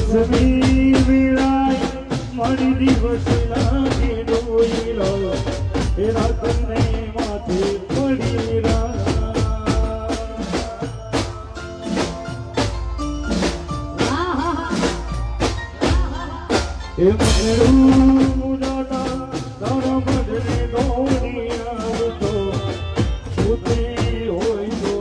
દિવસની વિરાય મારી દિવસ લાગે ડોઈલો એ રાતને માથે પડી એ મનડું મુડાતા તારા બદલે દોડી આવતો ઉતરી હોય તો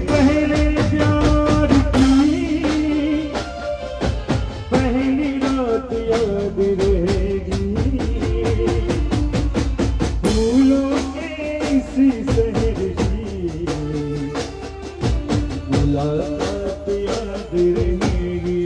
पहले प्यार की पहली रात याद रहेगी फूलों के इसी शहर की मुलाकात याद रहेगी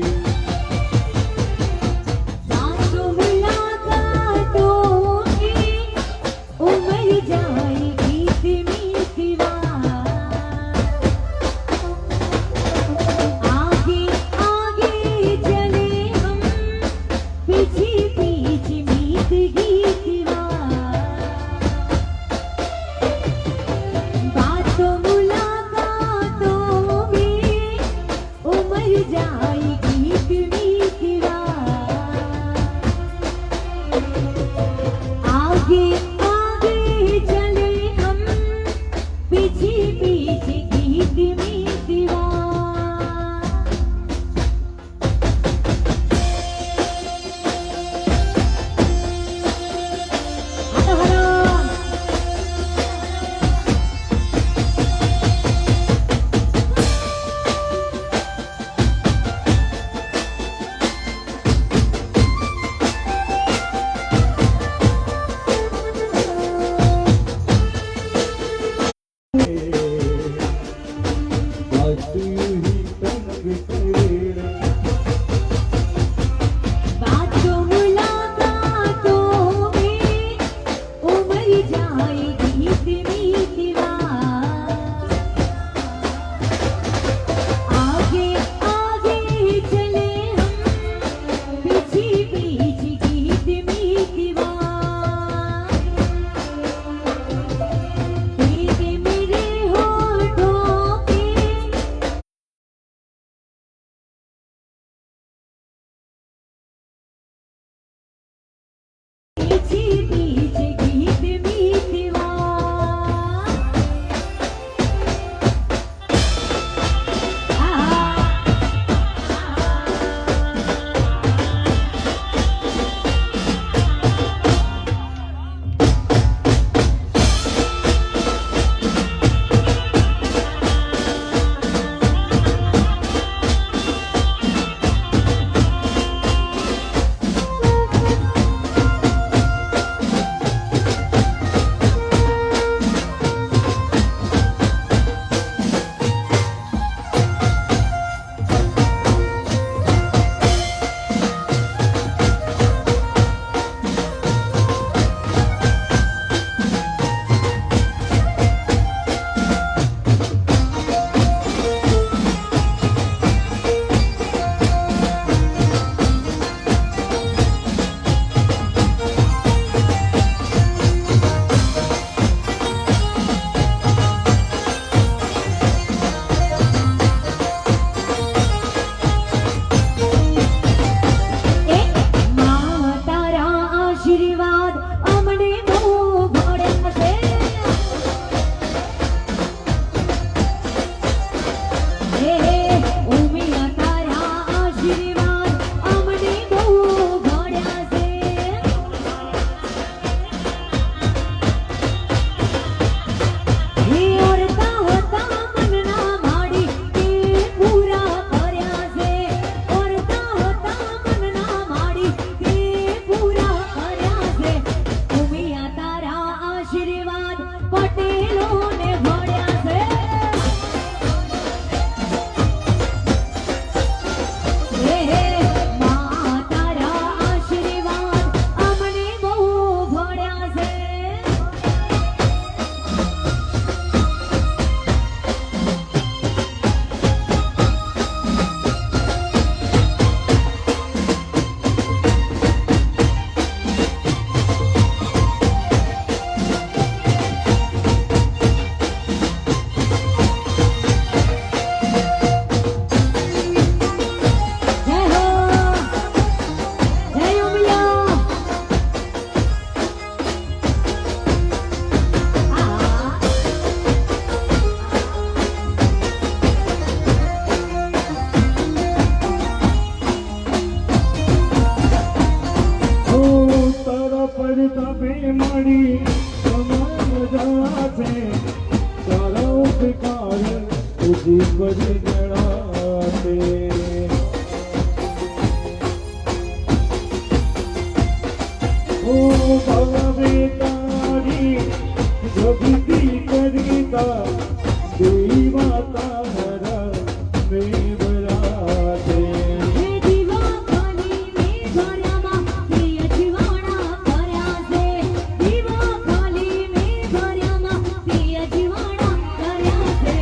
આશીર્વાદ અમને બહુ મળ્યા છે. હે ઉમિયા તારા આશીર્વાદ અમને બહુ મળ્યા છે. હે ઓરતા હતા મનના માડી તે પૂરા કર્યા છે. ઓરતા હતા મનના માડી તે પૂરા કર્યા છે. ઉમિયા તારા આશીર્વાદ પટેલોને મળ્યા છે. હે મા તારા આશીર્વાદ અમને બહુ મળ્યા છે. જય હો જય ઉમિયા. ઓ તારા પરતાપે મારી તમામ મજા છે. તારા ઉપકાર તુજી પર જણાશે. ઓ ભાવે તારી જગતી કરતા દેવા તારા મેં બરાતે. હે દીવા ખાલી મેં ભર્યામાં તે અજવાળા કર્યા છે. દીવા ખાલી મેં ભર્યામાં તે અજવાળા કર્યા છે.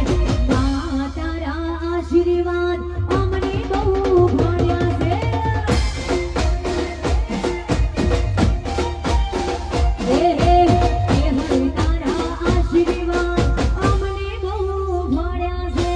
મા તારા આશીર્વાદ અમને બહુ મળ્યા છે. હે હર તારા આશીર્વાદ અમને બહુ મળ્યા છે.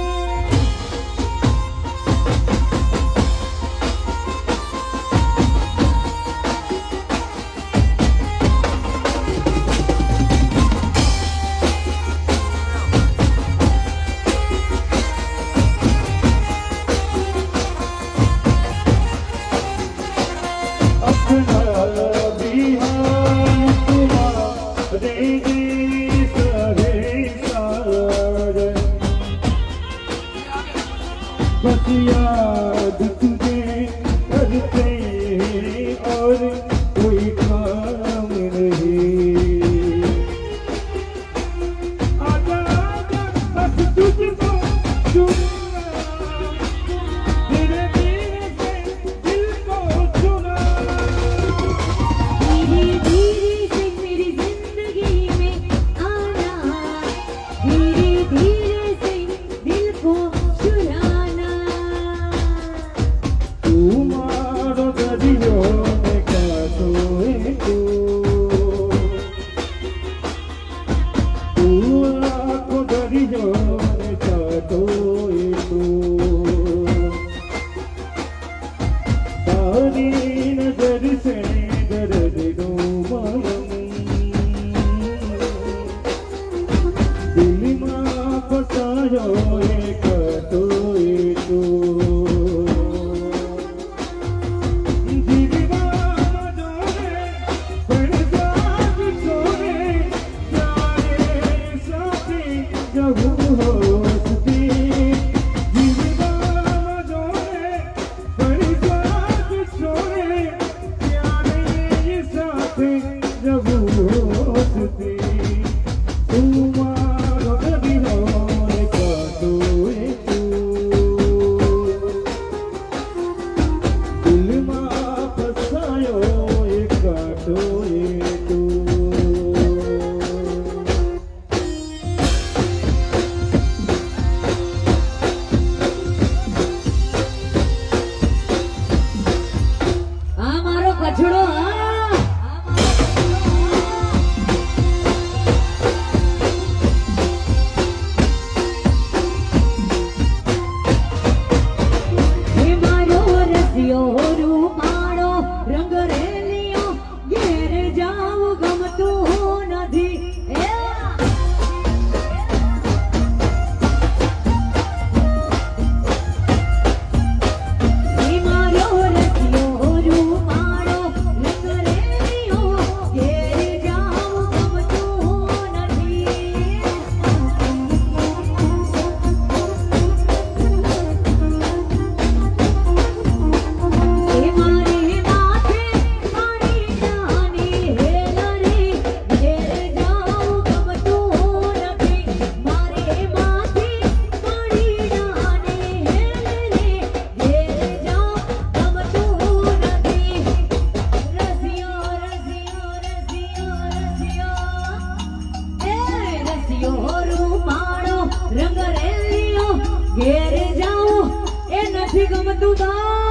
જાવું ગમતું નથી એ મારો રસિયો રૂપાળો રંગ રેલિયો ઘેર જાવું ગમતું નથી એ મારી માથે પાણી જાની હેલ રે ઘેર જાવું ગમતું નથી મારે માથે પાણી જાની હેલ રે ઘેર જાવું ગમતું નથી રસિયો રસિયો રસિયો રસિયો એ રસિયો રૂપાળો રંગ રેલિયો ઘેર જાવું એ નથી ગમતું